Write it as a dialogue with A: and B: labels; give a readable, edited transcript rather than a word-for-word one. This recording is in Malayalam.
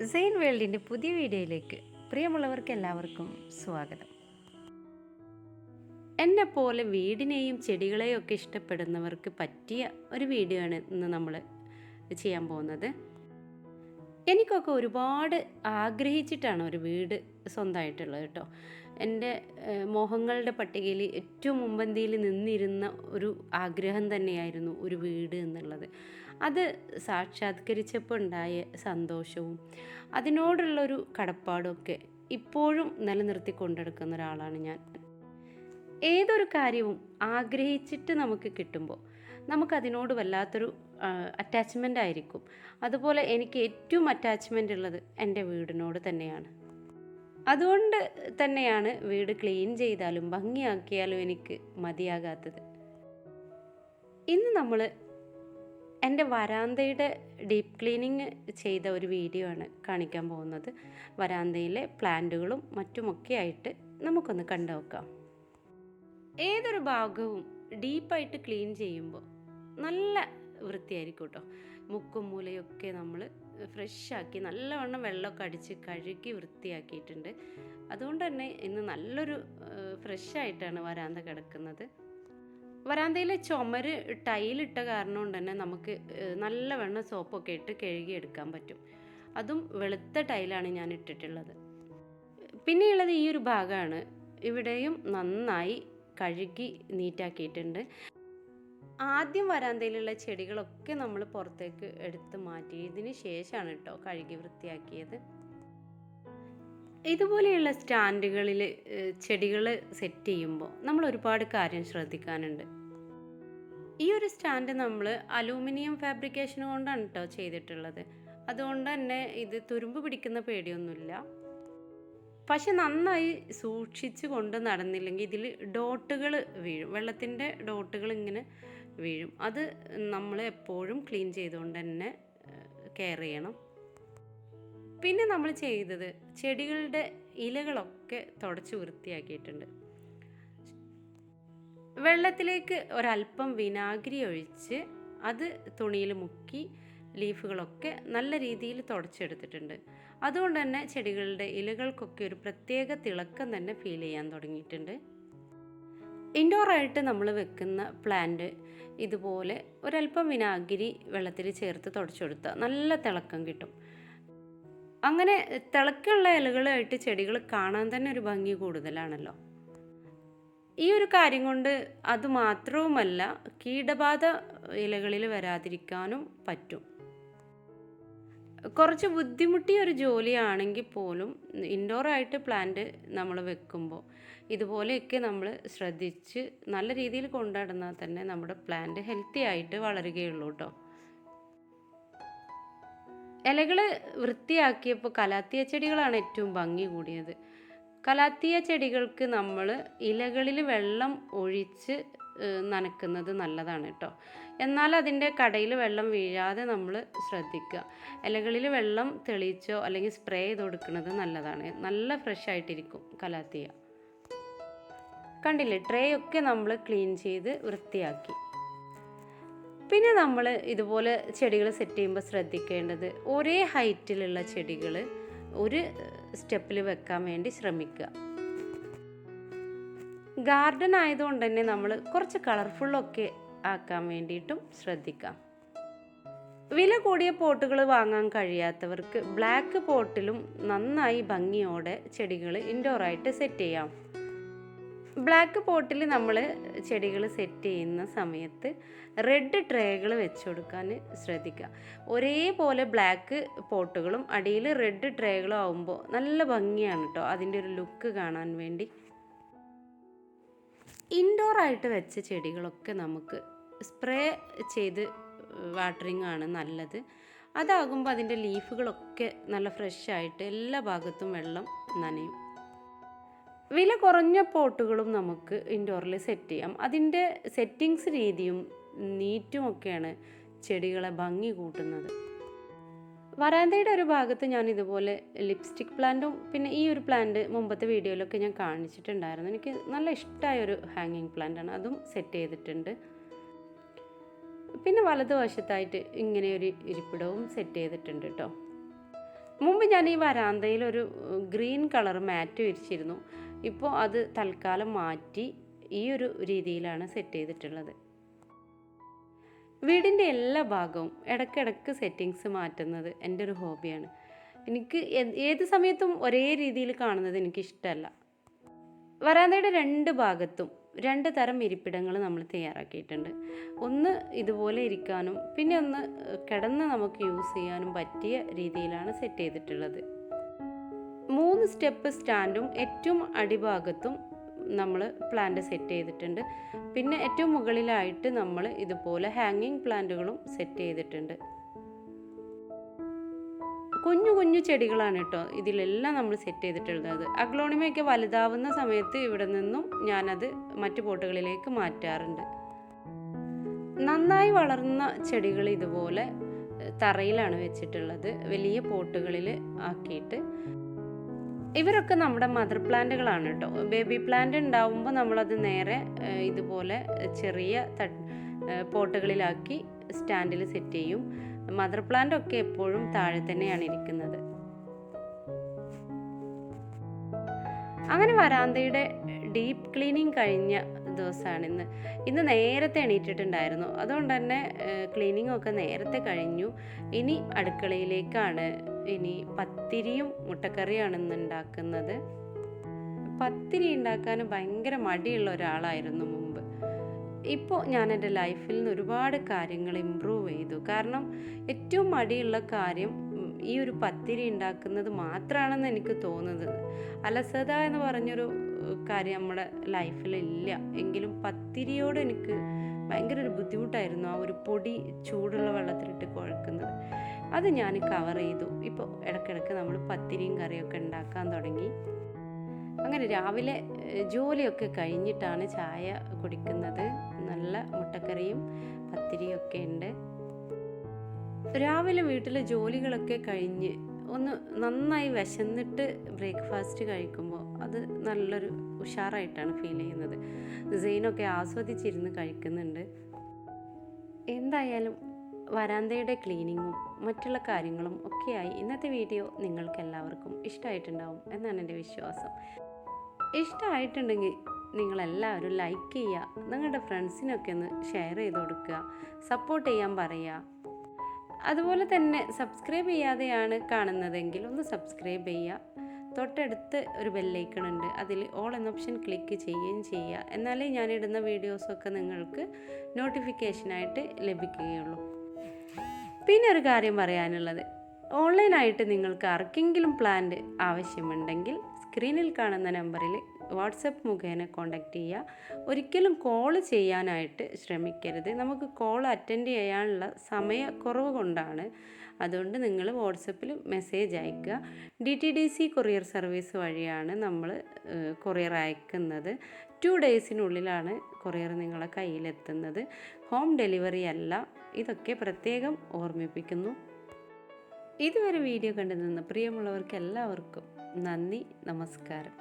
A: സെയിൻ വേൾഡിൻ്റെ പുതിയ വീഡിയോയിലേക്ക് പ്രിയമുള്ളവർക്ക് എല്ലാവർക്കും സ്വാഗതം. എന്നെ പോലെ വീടിനെയും ചെടികളെയും ഒക്കെ ഇഷ്ടപ്പെടുന്നവർക്ക് പറ്റിയ ഒരു വീഡിയോ ആണ് ഇന്ന് നമ്മൾ ചെയ്യാൻ പോകുന്നത്. എനിക്കൊക്കെ ഒരുപാട് ആഗ്രഹിച്ചിട്ടാണ് ഒരു വീട് സ്വന്തമായിട്ടുള്ളത് കേട്ടോ. എൻ്റെ മോഹങ്ങളുടെ പട്ടികയിൽ ഏറ്റവും മുൻപന്തിയിൽ നിന്നിരുന്ന ഒരു ആഗ്രഹം തന്നെയായിരുന്നു ഒരു വീട് എന്നുള്ളത്. അത് സാക്ഷാത്കരിച്ചപ്പോൾ ഉണ്ടായ സന്തോഷവും അതിനോടുള്ളൊരു കടപ്പാടുമൊക്കെ ഇപ്പോഴും നിലനിർത്തി കൊണ്ടെടുക്കുന്ന ഒരാളാണ് ഞാൻ. ഏതൊരു കാര്യവും ആഗ്രഹിച്ചിട്ട് നമുക്ക് കിട്ടുമ്പോൾ നമുക്കതിനോട് വല്ലാത്തൊരു അറ്റാച്ച്മെൻ്റ് ആയിരിക്കും. അതുപോലെ എനിക്ക് ഏറ്റവും അറ്റാച്ച്മെൻ്റ് ഉള്ളത് എൻ്റെ വീടിനോട് തന്നെയാണ്. അതുകൊണ്ട് തന്നെയാണ് വീട് ക്ലീൻ ചെയ്താലും ഭംഗിയാക്കിയാലും എനിക്ക് മതിയാകാത്തത്. ഇന്ന് നമ്മൾ എൻ്റെ വരാന്തയുടെ ഡീപ്പ് ക്ലീനിങ് ചെയ്ത ഒരു വീഡിയോ ആണ് കാണിക്കാൻ പോകുന്നത്. വരാന്തയിലെ പ്ലാന്റുകളും മറ്റുമൊക്കെ ആയിട്ട് നമുക്കൊന്ന് കണ്ടു നോക്കാം. ഏതൊരു ഭാഗവും ഡീപ്പായിട്ട് ക്ലീൻ ചെയ്യുമ്പോൾ നല്ല വൃത്തിയായിരിക്കും കേട്ടോ. മുക്കും മൂലയൊക്കെ നമ്മൾ ഫ്രഷാക്കി നല്ലവണ്ണം വെള്ളമൊക്കെ അടിച്ച് കഴുകി വൃത്തിയാക്കിയിട്ടുണ്ട്. അതുകൊണ്ട് തന്നെ ഇന്ന് നല്ലൊരു ഫ്രഷായിട്ടാണ് വരാന്ത കിടക്കുന്നത്. വരാന്തയിലെ ചുമര് ടൈലിട്ട കാരണം കൊണ്ട് തന്നെ നമുക്ക് നല്ലവണ്ണം സോപ്പൊക്കെ ഇട്ട് കഴുകിയെടുക്കാൻ പറ്റും. അതും വെളുത്ത ടൈലാണ് ഞാൻ ഇട്ടിട്ടുള്ളത്. പിന്നെയുള്ളത് ഈ ഒരു ഭാഗമാണ്. ഇവിടെയും നന്നായി കഴുകി നീറ്റാക്കിയിട്ടുണ്ട്. ആദ്യം വരാന്തയിലുള്ള ചെടികളൊക്കെ നമ്മൾ പുറത്തേക്ക് എടുത്ത് മാറ്റിയതിന് ശേഷമാണ് കേട്ടോ കഴുകി വൃത്തിയാക്കിയത്. ഇതുപോലെയുള്ള സ്റ്റാൻഡുകളിൽ ചെടികൾ സെറ്റ് ചെയ്യുമ്പോൾ നമ്മൾ ഒരുപാട് കാര്യം ശ്രദ്ധിക്കാനുണ്ട്. ഈ ഒരു സ്റ്റാൻഡ് നമ്മൾ അലൂമിനിയം ഫാബ്രിക്കേഷൻ കൊണ്ടാണ് കേട്ടോ ചെയ്തിട്ടുള്ളത്. അതുകൊണ്ട് തന്നെ ഇത് തുരുമ്പ് പിടിക്കുന്ന പേടിയൊന്നുമില്ല. പക്ഷെ നന്നായി സൂക്ഷിച്ച് കൊണ്ട് നടന്നില്ലെങ്കിൽ ഇതിൽ ഡോട്ടുകൾ വീഴും, വെള്ളത്തിൻ്റെ ഡോട്ടുകൾ ഇങ്ങനെ വീഴും. അത് നമ്മൾ എപ്പോഴും ക്ലീൻ ചെയ്തുകൊണ്ട് തന്നെ കെയർ ചെയ്യണം. പിന്നെ നമ്മൾ ചെയ്തത് ചെടികളുടെ ഇലകളൊക്കെ തുടച്ച് വൃത്തിയാക്കിയിട്ടുണ്ട്. വെള്ളത്തിലേക്ക് ഒരല്പം വിനാഗിരി ഒഴിച്ച് അത് തുണിയിൽ മുക്കി ലീഫുകളൊക്കെ നല്ല രീതിയിൽ തുടച്ചെടുത്തിട്ടുണ്ട്. അതുകൊണ്ട് തന്നെ ചെടികളുടെ ഇലകൾക്കൊക്കെ ഒരു പ്രത്യേക തിളക്കം തന്നെ ഫീൽ ചെയ്യാൻ തുടങ്ങിയിട്ടുണ്ട്. ഇൻഡോറായിട്ട് നമ്മൾ വെക്കുന്ന പ്ലാന്റ് ഇതുപോലെ ഒരല്പം വിനാഗിരി വെള്ളത്തിൽ ചേർത്ത് തുടച്ചെടുത്താൽ നല്ല തിളക്കം കിട്ടും. അങ്ങനെ തിളക്കമുള്ള ഇലകളായിട്ട് ചെടികൾ കാണാൻ തന്നെ ഒരു ഭംഗി കൂടുതലാണല്ലോ. ഈ ഒരു കാര്യം കൊണ്ട് അതുമാത്രവുമല്ല, കീടബാധ ഇലകളിൽ വരാതിരിക്കാനും പറ്റും. കുറച്ച് ബുദ്ധിമുട്ടിയ ഒരു ജോലിയാണെങ്കിൽ പോലും ഇൻഡോറായിട്ട് പ്ലാന്റ് നമ്മൾ വെക്കുമ്പോൾ ഇതുപോലെയൊക്കെ നമ്മൾ ശ്രദ്ധിച്ച് നല്ല രീതിയിൽ കൊണ്ടുനടന്നാൽ തന്നെ നമ്മുടെ പ്ലാന്റ് ഹെൽത്തി ആയിട്ട് വളരുകയുള്ളൂ കേട്ടോ. ഇലകൾ വൃത്തിയാക്കിയപ്പോൾ കലാത്തിയ ചെടികളാണ് ഏറ്റവും ഭംഗി കൂടിയത്. കലാത്തിയ ചെടികൾക്ക് നമ്മൾ ഇലകളിൽ വെള്ളം ഒഴിച്ച് നനക്കുന്നത് നല്ലതാണ് കേട്ടോ. എന്നാൽ അതിൻ്റെ കടയിൽ വെള്ളം വീഴാതെ നമ്മൾ ശ്രദ്ധിക്കുക. ഇലകളിൽ വെള്ളം തെളിയിച്ചോ അല്ലെങ്കിൽ സ്പ്രേ ചെയ്ത് കൊടുക്കുന്നത് നല്ലതാണ്. നല്ല ഫ്രഷ് ആയിട്ടിരിക്കും കലാത്തിയ. കണ്ടില്ലേ, ട്രേ ഒക്കെ നമ്മൾ ക്ലീൻ ചെയ്ത് വൃത്തിയാക്കി. പിന്നെ നമ്മൾ ഇതുപോലെ ചെടികൾ സെറ്റ് ചെയ്യുമ്പോൾ ശ്രദ്ധിക്കേണ്ടത് ഒരേ ഹൈറ്റിലുള്ള ചെടികൾ ഒരു സ്റ്റെപ്പിൽ വെക്കാൻ വേണ്ടി ശ്രമിക്കുക. ഗാർഡൻ ആയതുകൊണ്ട് തന്നെ നമ്മൾ കുറച്ച് കളർഫുള്ളൊക്കെ ആക്കാൻ വേണ്ടിയിട്ടും ശ്രദ്ധിക്കാം. വില കൂടിയ പോട്ടുകൾ വാങ്ങാൻ കഴിയാത്തവർക്ക് ബ്ലാക്ക് പോട്ടിലും നന്നായി ഭംഗിയോടെ ചെടികൾ ഇൻഡോറായിട്ട് സെറ്റ് ചെയ്യാം. ബ്ലാക്ക് പോട്ടിൽ നമ്മൾ ചെടികൾ സെറ്റ് ചെയ്യുന്ന സമയത്ത് റെഡ് ട്രേകൾ വെച്ച് കൊടുക്കാൻ ശ്രദ്ധിക്കുക. ഒരേപോലെ ബ്ലാക്ക് പോട്ടുകളും അടിയിൽ റെഡ് ട്രേകളും ആവുമ്പോൾ നല്ല ഭംഗിയാണ് കേട്ടോ അതിൻ്റെ ഒരു ലുക്ക് കാണാൻ വേണ്ടി. ഇൻഡോറായിട്ട് വെച്ച ചെടികളൊക്കെ നമുക്ക് സ്പ്രേ ചെയ്ത് വാട്ടറിങ് ആണ് നല്ലത്. അതാകുമ്പോൾ അതിൻ്റെ ലീഫുകളൊക്കെ നല്ല ഫ്രഷായിട്ട് എല്ലാ ഭാഗത്തും വെള്ളം നനയും. വില കുറഞ്ഞ പോട്ടുകളും നമുക്ക് ഇൻഡോറിൽ സെറ്റ് ചെയ്യാം. അതിൻ്റെ സെറ്റിങ്സ് രീതിയും നീറ്റുമൊക്കെയാണ് ചെടികളെ ഭംഗി കൂട്ടുന്നത്. വരാന്തയുടെ ഒരു ഭാഗത്ത് ഞാൻ ഇതുപോലെ ലിപ്സ്റ്റിക് പ്ലാന്റും പിന്നെ ഈ ഒരു പ്ലാന്റ് മുമ്പത്തെ വീഡിയോയിലൊക്കെ ഞാൻ കാണിച്ചിട്ടുണ്ടായിരുന്നു. എനിക്ക് നല്ല ഇഷ്ടമായൊരു ഹാങ്ങിങ് പ്ലാന്റാണ്, അതും സെറ്റ് ചെയ്തിട്ടുണ്ട്. പിന്നെ വലതുവശത്തായിട്ട് ഇങ്ങനെ ഒരു ഇരിപ്പിടവും സെറ്റ് ചെയ്തിട്ടുണ്ട് കേട്ടോ. മുമ്പ് ഞാൻ ഈ വരാന്തയിൽ ഗ്രീൻ കളർ മാറ്റ് വിരിച്ചിരുന്നു. ഇപ്പോൾ അത് തൽക്കാലം മാറ്റി ഈ ഒരു രീതിയിലാണ് സെറ്റ് ചെയ്തിട്ടുള്ളത്. വീടിൻ്റെ എല്ലാ ഭാഗവും ഇടയ്ക്കിടയ്ക്ക് സെറ്റിങ്സ് മാറ്റുന്നത് എൻ്റെ ഒരു ഹോബിയാണ്. എനിക്ക് ഏത് സമയത്തും ഒരേ രീതിയിൽ കാണുന്നത് എനിക്കിഷ്ടമല്ല. വരാന്തയുടെ 2 ഭാഗത്തും 2 തരം ഇരിപ്പിടങ്ങൾ നമ്മൾ തയ്യാറാക്കിയിട്ടുണ്ട്. ഒന്ന് ഇതുപോലെ ഇരിക്കാനും പിന്നെ ഒന്ന് കിടന്ന് നമുക്ക് യൂസ് ചെയ്യാനും പറ്റിയ രീതിയിലാണ് സെറ്റ് ചെയ്തിട്ടുള്ളത്. 3 സ്റ്റെപ്പ് സ്റ്റാൻഡും ഏറ്റവും അടിഭാഗത്തും നമ്മൾ പ്ലാന്റ് സെറ്റ് ചെയ്തിട്ടുണ്ട്. പിന്നെ ഏറ്റവും മുകളിലായിട്ട് നമ്മൾ ഇതുപോലെ ഹാങ്ങിങ് പ്ലാന്റുകളും സെറ്റ് ചെയ്തിട്ടുണ്ട്. കുഞ്ഞു കുഞ്ഞു ചെടികളാണ് കേട്ടോ ഇതിലെല്ലാം നമ്മൾ സെറ്റ് ചെയ്തിട്ടുള്ളത്. അഗ്ലോണിമയൊക്കെ വലുതാവുന്ന സമയത്ത് ഇവിടെ നിന്നും ഞാനത് മറ്റു പോട്ടുകളിലേക്ക് മാറ്റാറുണ്ട്. നന്നായി വളർന്ന ചെടികൾ ഇതുപോലെ തറയിലാണ് വെച്ചിട്ടുള്ളത്, വലിയ പോട്ടുകളിൽ ആക്കിയിട്ട്. ഇവരൊക്കെ നമ്മുടെ മദർ പ്ലാന്റുകളാണ് കേട്ടോ. ബേബി പ്ലാന്റ് ഉണ്ടാവുമ്പോൾ നമ്മളത് നേരെ ഇതുപോലെ ചെറിയ പോട്ടുകളിലാക്കി സ്റ്റാൻഡിൽ സെറ്റ് ചെയ്യും. മദർ പ്ലാന്റ് ഒക്കെ എപ്പോഴും താഴെ തന്നെയാണ് ഇരിക്കുന്നത്. അങ്ങനെ വരാന്തയുടെ ഡീപ്പ് ക്ലീനിങ് കഴിഞ്ഞ ദിവസമാണ് ഇന്ന് നേരത്തെ എണീറ്റിട്ടുണ്ടായിരുന്നു. അതുകൊണ്ട് തന്നെ ക്ലീനിങ് ഒക്കെ നേരത്തെ കഴിഞ്ഞു. ഇനി അടുക്കളയിലേക്കാണ്. ഇനി പത്തിരിയും മുട്ടക്കറിയാണ് ഇന്ന് ഉണ്ടാക്കുന്നത്. പത്തിരി ഉണ്ടാക്കാൻ ഭയങ്കര മടിയുള്ള ഒരാളായിരുന്നു മുമ്പ്. ഇപ്പോൾ ഞാൻ എൻ്റെ ലൈഫിൽ നിന്ന് ഒരുപാട് കാര്യങ്ങൾ ഇമ്പ്രൂവ് ചെയ്തു. കാരണം ഏറ്റവും മടിയുള്ള കാര്യം ഈ ഒരു പത്തിരി ഉണ്ടാക്കുന്നത് മാത്രമാണെന്ന് എനിക്ക് തോന്നുന്നത്. അലസത എന്ന് പറഞ്ഞൊരു കാര്യം നമ്മുടെ ലൈഫിലില്ല. എങ്കിലും പത്തിരിയോട് എനിക്ക് ഭയങ്കര ഒരു ബുദ്ധിമുട്ടായിരുന്നു. ആ ഒരു പൊടി ചൂടുള്ള വെള്ളത്തിലിട്ട് കുഴക്കുന്നത്. അത് ഞാൻ കവർ ചെയ്തു. ഇപ്പോൾ ഇടയ്ക്കിടയ്ക്ക് നമ്മൾ പത്തിരിയും കറിയൊക്കെ ഉണ്ടാക്കാൻ തുടങ്ങി. അങ്ങനെ രാവിലെ ജോലിയൊക്കെ കഴിഞ്ഞിട്ടാണ് ചായ കുടിക്കുന്നത്. നല്ല മുട്ടക്കറിയും പത്തിരിയൊക്കെ ഉണ്ട്. രാവിലെ വീട്ടിലെ ജോലികളൊക്കെ കഴിഞ്ഞ് ഒന്ന് നന്നായി വിശന്നിട്ട് ബ്രേക്ക്ഫാസ്റ്റ് കഴിക്കുമ്പോൾ അത് നല്ലൊരു ഉഷാറായിട്ടാണ് ഫീൽ ചെയ്യുന്നത്. സെയിനൊക്കെ ആസ്വദിച്ചിരുന്ന് കഴിക്കുന്നുണ്ട്. എന്തായാലും വരാന്തയുടെ ക്ലീനിങ്ങും മറ്റുള്ള കാര്യങ്ങളും ഒക്കെയായി ഇന്നത്തെ വീഡിയോ നിങ്ങൾക്ക് എല്ലാവർക്കും ഇഷ്ടമായിട്ടുണ്ടാവും എന്നാണ് എൻ്റെ വിശ്വാസം. ഇഷ്ടമായിട്ടുണ്ടെങ്കിൽ നിങ്ങളെല്ലാവരും ലൈക്ക് ചെയ്യുക, നിങ്ങളുടെ ഫ്രണ്ട്സിനൊക്കെ ഒന്ന് ഷെയർ ചെയ്ത് കൊടുക്കുക, സപ്പോർട്ട് ചെയ്യാൻ പറയുക. അതുപോലെ തന്നെ സബ്സ്ക്രൈബ് ചെയ്യാതെയാണ് കാണുന്നതെങ്കിൽ ഒന്ന് സബ്സ്ക്രൈബ് ചെയ്യുക. തൊട്ടടുത്ത് ഒരു ബെല്ലൈക്കൺ ഉണ്ട്, അതിൽ ഓൾ എന്ന ഓപ്ഷൻ ക്ലിക്ക് ചെയ്യുകയും ചെയ്യുക. എന്നാലേ ഞാനിടുന്ന വീഡിയോസൊക്കെ നിങ്ങൾക്ക് നോട്ടിഫിക്കേഷനായിട്ട് ലഭിക്കുകയുള്ളൂ. പിന്നെ ഒരു കാര്യം പറയാനുള്ളത്, ഓൺലൈനായിട്ട് നിങ്ങൾക്ക് ആർക്കെങ്കിലും പ്ലാന്റ് ആവശ്യമുണ്ടെങ്കിൽ സ്ക്രീനിൽ കാണുന്ന നമ്പറിൽ വാട്സപ്പ് മുഖേന കോൺടാക്റ്റ് ചെയ്യുക. ഒരിക്കലും കോൾ ചെയ്യാനായിട്ട് ശ്രമിക്കരുത്. നമുക്ക് കോൾ അറ്റൻഡ് ചെയ്യാനുള്ള സമയക്കുറവ് കൊണ്ടാണ്. അതുകൊണ്ട് നിങ്ങൾ വാട്സപ്പിൽ മെസ്സേജ് അയക്കുക. DTDC കൊറിയർ സർവീസ് വഴിയാണ് നമ്മൾ കൊറിയർ അയക്കുന്നത്. 2 ഡേയ്സിനുള്ളിലാണ് കൊറിയർ നിങ്ങളെ കയ്യിലെത്തുന്നത്. ഹോം ഡെലിവറി അല്ല. ഇതൊക്കെ പ്രത്യേകം ഓർമ്മിപ്പിക്കുന്നു. ഇതുവരെ വീഡിയോ കണ്ടു നിന്ന് പ്രിയമുള്ളവർക്ക് എല്ലാവർക്കും നന്ദി, നമസ്കാരം.